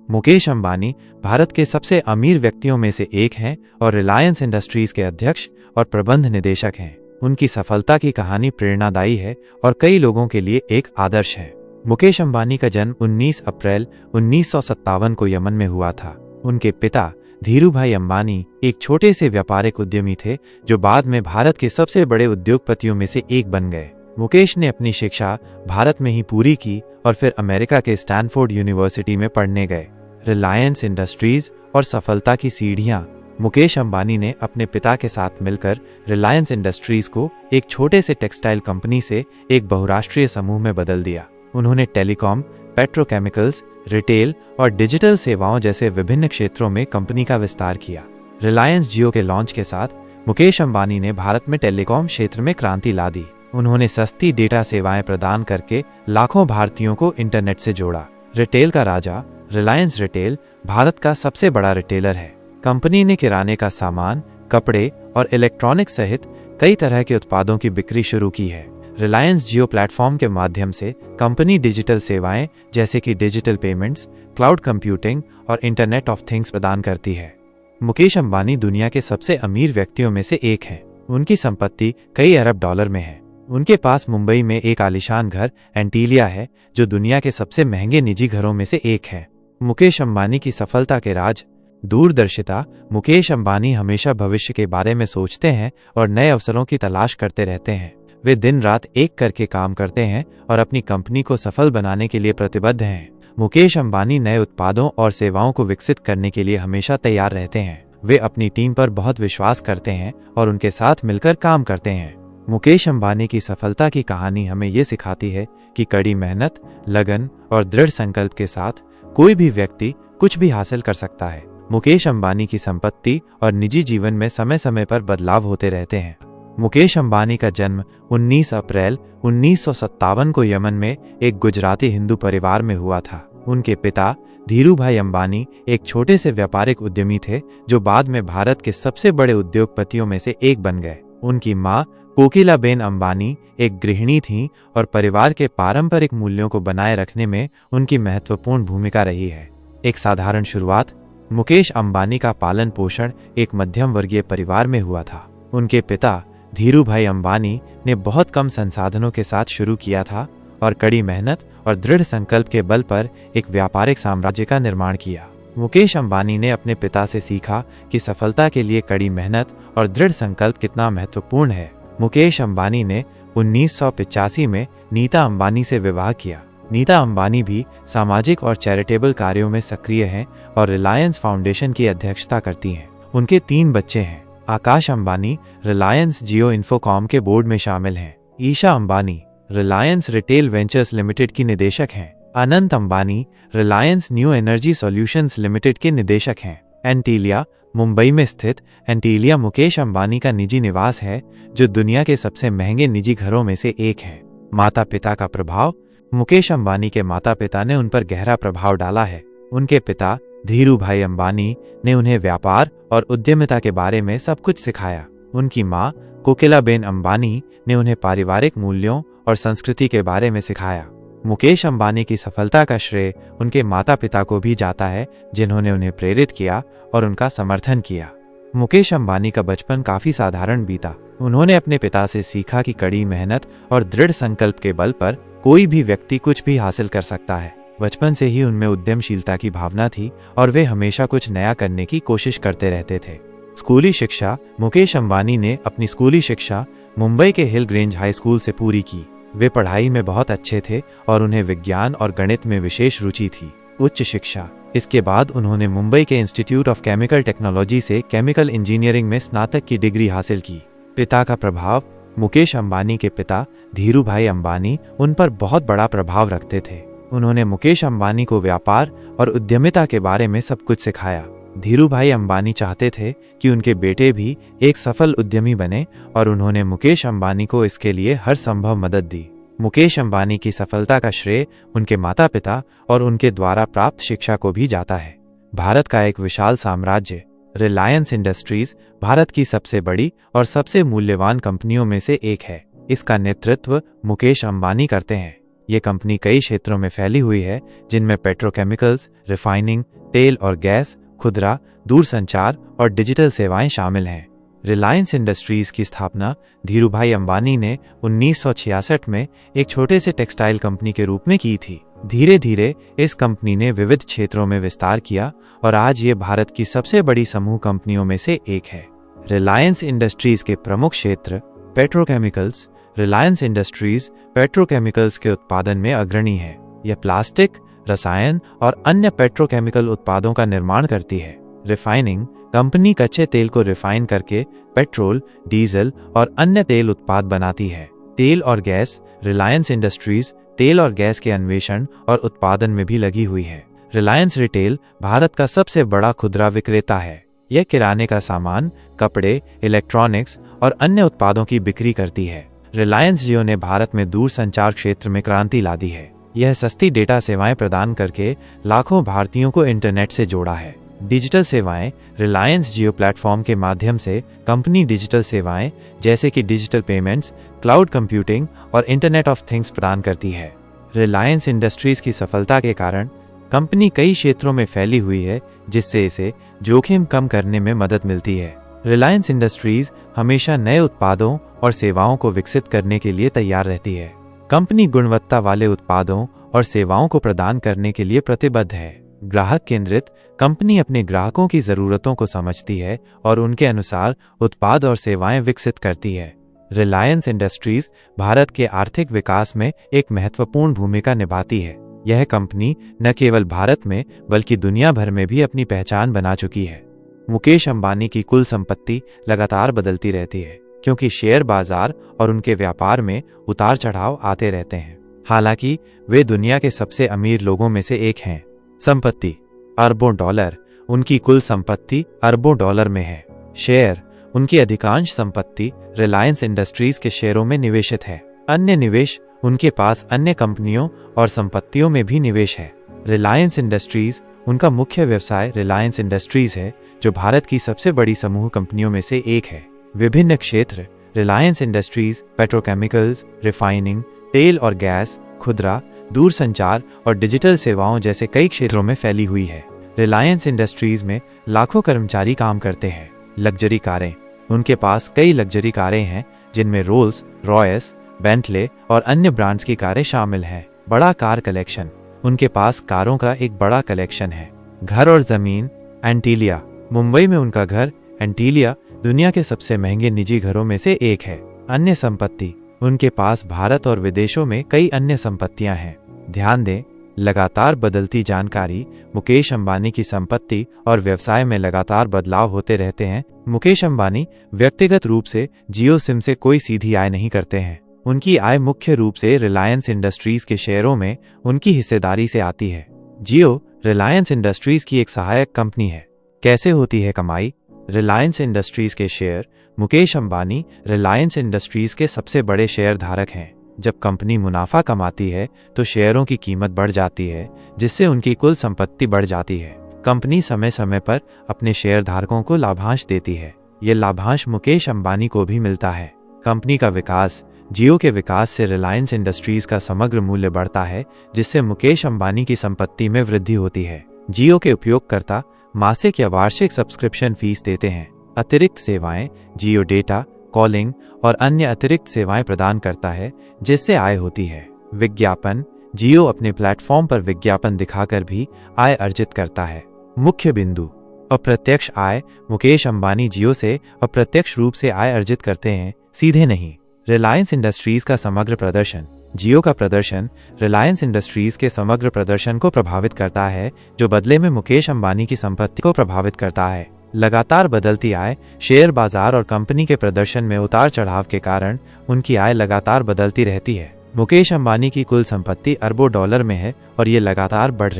मुकेश अंबानी भारत के सबसे अमीर व्यक्तियों में से एक हैं और रिलायंस इंडस्ट्रीज के अध्यक्ष और प्रबंध निदेशक हैं। उनकी सफलता की कहानी प्रेरणादायी है और कई लोगों के लिए एक आदर्श है। मुकेश अंबानी का जन्म 19 अप्रैल 1957 को यमन में हुआ था। उनके पिता धीरूभाई अंबानी एक छोटे से व्यापारिक उद्यमी थे जो बाद में भारत के सबसे बड़े उद्योगपतियों में से एक बन गए। मुकेश ने अपनी शिक्षा भारत में ही पूरी की और फिर अमेरिका के स्टैनफोर्ड यूनिवर्सिटी में पढ़ने गए। रिलायंस इंडस्ट्रीज और सफलता की सीढ़ियां। मुकेश अंबानी ने अपने पिता के साथ मिलकर रिलायंस इंडस्ट्रीज को एक छोटे से टेक्सटाइल कंपनी से एक बहुराष्ट्रीय समूह में बदल दिया। उन्होंने टेलीकॉम, पेट्रोकेमिकल्स, रिटेल और डिजिटल सेवाओं जैसे विभिन्न क्षेत्रों में कंपनी का विस्तार किया। रिलायंस जियो के लॉन्च के साथ मुकेश अंबानी ने भारत में टेलीकॉम क्षेत्र में क्रांति ला दी। उन्होंने सस्ती डेटा सेवाएं प्रदान करके लाखों भारतीयों को इंटरनेट से जोड़ा। रिटेल का राजा रिलायंस रिटेल भारत का सबसे बड़ा रिटेलर है। कंपनी ने किराने का सामान, कपड़े और इलेक्ट्रॉनिक्स सहित कई तरह के उत्पादों की बिक्री शुरू की है। रिलायंस जियो प्लेटफॉर्म के माध्यम से कंपनी डिजिटल सेवाएं जैसे कि डिजिटल पेमेंट्स, क्लाउड कंप्यूटिंग और इंटरनेट ऑफ थिंग्स प्रदान करती है। मुकेश अंबानी दुनिया के सबसे अमीर व्यक्तियों में से एक हैं। उनकी संपत्ति कई अरब डॉलर में है। उनके पास मुंबई में एक आलीशान घर एंटीलिया है जो दुनिया के सबसे महंगे निजी घरों में से एक है। मुकेश अंबानी की सफलता के राज। दूरदर्शिता। मुकेश अंबानी हमेशा भविष्य के बारे में सोचते हैं और नए अवसरों की तलाश करते रहते हैं। वे दिन रात एक करके काम करते हैं और अपनी कंपनी को सफल बनाने के लिए प्रतिबद्ध हैं। मुकेश अंबानी नए उत्पादों और सेवाओं को विकसित करने के लिए हमेशा तैयार रहते हैं। वे अपनी टीम पर बहुत विश्वास करते हैं और उनके साथ मिलकर काम करते हैं। मुकेश अंबानी की सफलता की कहानी हमें ये सिखाती है कि कड़ी मेहनत, लगन और दृढ़ संकल्प के साथ कोई भी व्यक्ति कुछ भी हासिल कर सकता है। मुकेश अंबानी की संपत्ति और निजी जीवन में समय समय पर बदलाव होते रहते हैं। मुकेश अंबानी का जन्म 19 अप्रैल 1957 को यमन में एक गुजराती हिंदू परिवार में हुआ था। उनके पिता धीरूभाई अंबानी एक छोटे से व्यापारिक उद्यमी थे जो बाद में भारत के सबसे बड़े उद्योगपतियों में से एक बन गए। उनकी मां कोकिलाबेन अंबानी एक गृहिणी थीं और परिवार के पारंपरिक मूल्यों को बनाए रखने में उनकी महत्वपूर्ण भूमिका रही है। एक साधारण शुरुआत। मुकेश अंबानी का पालन पोषण एक मध्यम वर्गीय परिवार में हुआ था। उनके पिता धीरूभाई अंबानी ने बहुत कम संसाधनों के साथ शुरू किया था और कड़ी मेहनत और दृढ़ संकल्प के बल पर एक व्यापारिक साम्राज्य का निर्माण किया। मुकेश अंबानी ने अपने पिता से सीखा कि सफलता के लिए कड़ी मेहनत और दृढ़ संकल्प कितना महत्वपूर्ण है। मुकेश अंबानी ने 1985 में नीता अंबानी से विवाह किया। नीता अंबानी भी सामाजिक और चैरिटेबल कार्यों में सक्रिय हैं और रिलायंस फाउंडेशन की अध्यक्षता करती हैं। उनके 3 बच्चे हैं। आकाश अंबानी रिलायंस जियो इन्फोकॉम के बोर्ड में शामिल हैं। ईशा अंबानी रिलायंस रिटेल वेंचर्स लिमिटेड की निदेशक हैं। अनंत अंबानी रिलायंस न्यू एनर्जी सॉल्यूशंस लिमिटेड के निदेशक हैं। एंटीलिया मुंबई में स्थित एंटीलिया मुकेश अंबानी का निजी निवास है जो दुनिया के सबसे महंगे निजी घरों में से एक है। माता पिता का प्रभाव। मुकेश अंबानी के माता पिता ने उन पर गहरा प्रभाव डाला है। उनके पिता धीरूभाई अंबानी ने उन्हें व्यापार और उद्यमिता के बारे में सब कुछ सिखाया। उनकी मां कोकिलाबेन अंबानी ने उन्हें पारिवारिक मूल्यों और संस्कृति के बारे में सिखाया। मुकेश अंबानी की सफलता का श्रेय उनके माता पिता को भी जाता है जिन्होंने उन्हें प्रेरित किया और उनका समर्थन किया। मुकेश अंबानी का बचपन काफी साधारण बीता। उन्होंने अपने पिता से सीखा कि कड़ी मेहनत और दृढ़ संकल्प के बल पर कोई भी व्यक्ति कुछ भी हासिल कर सकता है। बचपन से ही उनमें उद्यमशीलता की भावना थी और वे हमेशा कुछ नया करने की कोशिश करते रहते थे। स्कूली शिक्षा। मुकेश अंबानी ने अपनी स्कूली शिक्षा मुंबई के हिल ग्रेंज हाई स्कूल से पूरी की। वे पढ़ाई में बहुत अच्छे थे और उन्हें विज्ञान और गणित में विशेष रुचि थी। उच्च शिक्षा। इसके बाद उन्होंने मुंबई के इंस्टीट्यूट ऑफ केमिकल टेक्नोलॉजी से केमिकल इंजीनियरिंग में स्नातक की डिग्री हासिल की। पिता का प्रभाव। मुकेश अंबानी के पिता धीरूभाई अंबानी उन पर बहुत बड़ा प्रभाव रखते थे। उन्होंने मुकेश अंबानी को व्यापार और उद्यमिता के बारे में सब कुछ सिखाया। धीरूभाई अंबानी चाहते थे कि उनके बेटे भी एक सफल उद्यमी बने और उन्होंने मुकेश अंबानी को इसके लिए हर संभव मदद दी। मुकेश अंबानी की सफलता का श्रेय उनके माता पिता और उनके द्वारा प्राप्त शिक्षा को भी जाता है। भारत का एक विशाल साम्राज्य। रिलायंस इंडस्ट्रीज भारत की सबसे बड़ी और सबसे मूल्यवान कंपनियों में से एक है। इसका नेतृत्व मुकेश अंबानी करते हैं। ये कंपनी कई क्षेत्रों में फैली हुई है जिनमें पेट्रोकेमिकल्स, रिफाइनिंग, तेल और गैस, खुदरा, दूरसंचार और डिजिटल सेवाएं शामिल हैं। रिलायंस इंडस्ट्रीज की स्थापना धीरूभाई अंबानी ने 1966 में एक छोटे से टेक्सटाइल कंपनी के रूप में की थी। धीरे धीरे इस कंपनी ने विविध क्षेत्रों में विस्तार किया और आज ये भारत की सबसे बड़ी समूह कंपनियों में से एक है। रिलायंस इंडस्ट्रीज के प्रमुख क्षेत्र पेट्रोकेमिकल्स। रिलायंस इंडस्ट्रीज पेट्रोकेमिकल्स के उत्पादन में अग्रणी है। यह प्लास्टिक, रसायन और अन्य पेट्रोकेमिकल उत्पादों का निर्माण करती है। रिफाइनिंग, कंपनी कच्चे तेल को रिफाइन करके पेट्रोल, डीजल और अन्य तेल उत्पाद बनाती है। तेल और गैस। रिलायंस इंडस्ट्रीज तेल और गैस के अन्वेषण और उत्पादन में भी लगी हुई है। रिलायंस रिटेल भारत का सबसे बड़ा खुदरा विक्रेता है। यह किराने का सामान, कपड़े, इलेक्ट्रॉनिक्स और अन्य उत्पादों की बिक्री करती है। रिलायंस जियो ने भारत में दूरसंचार क्षेत्र में क्रांति ला दी है। यह सस्ती डेटा सेवाएं प्रदान करके लाखों भारतीयों को इंटरनेट से जोड़ा है। डिजिटल सेवाएं। रिलायंस जियो प्लेटफॉर्म के माध्यम से कंपनी डिजिटल सेवाएं जैसे कि डिजिटल पेमेंट्स, क्लाउड कंप्यूटिंग और इंटरनेट ऑफ थिंग्स प्रदान करती है। रिलायंस इंडस्ट्रीज की सफलता के कारण कंपनी कई क्षेत्रों में फैली हुई है, जिससे इसे जोखिम कम करने में मदद मिलती है। रिलायंस इंडस्ट्रीज हमेशा नए उत्पादों और सेवाओं को विकसित करने के लिए तैयार रहती है। कंपनी गुणवत्ता वाले उत्पादों और सेवाओं को प्रदान करने के लिए प्रतिबद्ध है। ग्राहक केंद्रित। कंपनी अपने ग्राहकों की जरूरतों को समझती है और उनके अनुसार उत्पाद और सेवाएं विकसित करती है। रिलायंस इंडस्ट्रीज भारत के आर्थिक विकास में एक महत्वपूर्ण भूमिका निभाती है। यह कंपनी न केवल भारत में बल्कि दुनिया भर में भी अपनी पहचान बना चुकी है। मुकेश अंबानी की कुल संपत्ति लगातार बदलती रहती है, क्योंकि शेयर बाजार और उनके व्यापार में उतार चढ़ाव आते रहते हैं। हालांकि वे दुनिया के सबसे अमीर लोगों में से एक हैं। संपत्ति अरबों डॉलर। उनकी कुल संपत्ति अरबों डॉलर में है। शेयर। उनकी अधिकांश संपत्ति रिलायंस इंडस्ट्रीज के शेयरों में निवेशित है। अन्य निवेश। उनके पास अन्य कंपनियों और संपत्तियों में भी निवेश है। रिलायंस इंडस्ट्रीज। उनका मुख्य व्यवसाय रिलायंस इंडस्ट्रीज है, जो भारत की सबसे बड़ी समूह कंपनियों में से एक है। विभिन्न क्षेत्र। रिलायंस इंडस्ट्रीज पेट्रोकेमिकल्स, रिफाइनिंग, तेल और गैस, खुदरा, दूरसंचार और डिजिटल सेवाओं जैसे कई क्षेत्रों में फैली हुई है। रिलायंस इंडस्ट्रीज में लाखों कर्मचारी काम करते हैं। लग्जरी कारें। उनके पास कई लग्जरी कारें हैं, जिनमें रोल्स रॉयस, बेंटले और अन्य ब्रांड्स की कारें शामिल हैं। बड़ा कार कलेक्शन। उनके पास कारों का एक बड़ा कलेक्शन है। घर और जमीन। एंटीलिया। मुंबई में उनका घर एंटीलिया दुनिया के सबसे महंगे निजी घरों में से एक है। अन्य संपत्ति। उनके पास भारत और विदेशों में कई अन्य संपत्तियां हैं। ध्यान दें, लगातार बदलती जानकारी। मुकेश अंबानी की संपत्ति और व्यवसाय में लगातार बदलाव होते रहते हैं। मुकेश अंबानी व्यक्तिगत रूप से जियो सिम से कोई सीधी आय नहीं करते हैं। उनकी आय मुख्य रूप से रिलायंस इंडस्ट्रीज के शेयरों में उनकी हिस्सेदारी से आती है। जियो रिलायंस इंडस्ट्रीज की एक सहायक कंपनी है। कैसे होती है कमाई? रिलायंस इंडस्ट्रीज के शेयर। मुकेश अंबानी रिलायंस इंडस्ट्रीज के सबसे बड़े शेयर धारक हैं। जब कंपनी मुनाफा कमाती है तो शेयरों की कीमत बढ़ जाती है, जिससे उनकी कुल संपत्ति बढ़ जाती है। कंपनी समय समय पर अपने शेयर धारकों को लाभांश देती है। ये लाभांश मुकेश अंबानी को भी मिलता है। कंपनी का विकास। जियो के विकास से रिलायंस इंडस्ट्रीज का समग्र मूल्य बढ़ता है, जिससे मुकेश अंबानी की संपत्ति में वृद्धि होती है। जियो के उपयोगकर्ता मासिक या वार्षिक सब्सक्रिप्शन फीस देते हैं। अतिरिक्त सेवाएं। जियो डेटा, कॉलिंग और अन्य अतिरिक्त सेवाएं प्रदान करता है, जिससे आय होती है। विज्ञापन। जियो अपने प्लेटफॉर्म पर विज्ञापन दिखाकर भी आय अर्जित करता है। मुख्य बिंदु। अप्रत्यक्ष आय। मुकेश अंबानी जियो से अप्रत्यक्ष रूप से आय अर्जित करते हैं, सीधे नहीं। रिलायंस इंडस्ट्रीज का समग्र प्रदर्शन। जियो का प्रदर्शन रिलायंस इंडस्ट्रीज के समग्र प्रदर्शन को प्रभावित करता है, जो बदले में मुकेश अंबानी की संपत्ति को प्रभावित करता है। लगातार बदलती आय। शेयर बाजार और कंपनी के प्रदर्शन में उतार चढ़ाव के कारण उनकी आय लगातार बदलती रहती है। मुकेश अंबानी की कुल संपत्ति अरबों डॉलर में है और ये लगातार बढ़ रही है।